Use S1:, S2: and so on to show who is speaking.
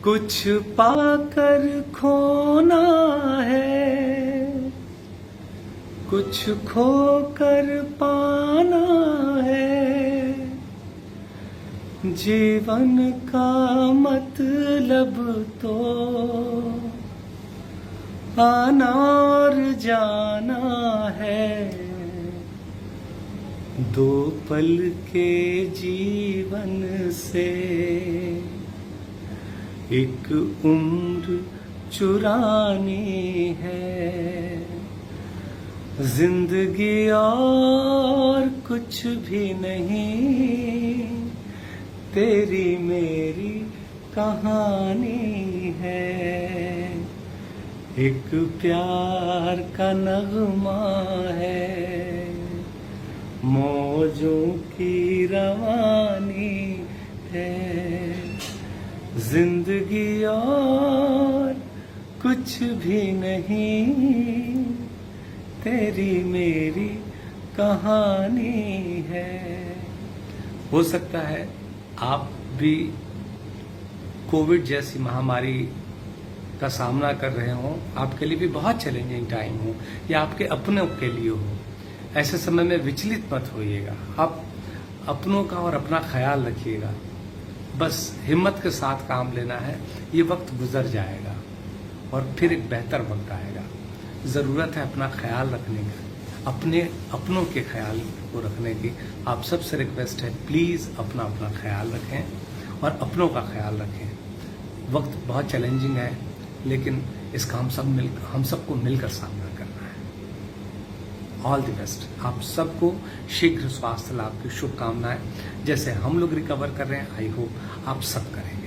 S1: कुछ पाकर खोना है, कुछ खोकर पाना है। जीवन का मतलब तो आना और जाना है। दो पल के जीवन से एक उम्र चुरानी है। जिंदगी और कुछ भी नहीं, तेरी मेरी कहानी है। एक प्यार का नगमा है, मौजों की रवानी है। जिंदगी और कुछ भी नहीं, तेरी मेरी कहानी है। हो सकता है आप भी कोविड जैसी महामारी का सामना कर रहे हो, आपके लिए भी बहुत चैलेंजिंग टाइम हो, या आपके अपनों के लिए हो। ऐसे समय में विचलित मत होइएगा। आप अपनों का और अपना ख्याल रखिएगा। बस हिम्मत के साथ काम लेना है। ये वक्त गुजर जाएगा और फिर एक बेहतर वक्त आएगा। ज़रूरत है अपना ख्याल रखने का, अपने अपनों के ख्याल को रखने की। आप सबसे रिक्वेस्ट है, प्लीज़ अपना अपना ख्याल रखें और अपनों का ख्याल रखें। वक्त बहुत चैलेंजिंग है, लेकिन इसका हम सबको मिलकर सामना करना है। All the best. आप सबको शीघ्र स्वास्थ्य लाभ की शुभकामनाएं। जैसे हम लोग रिकवर कर रहे हैं, आई होप आप सब करेंगे।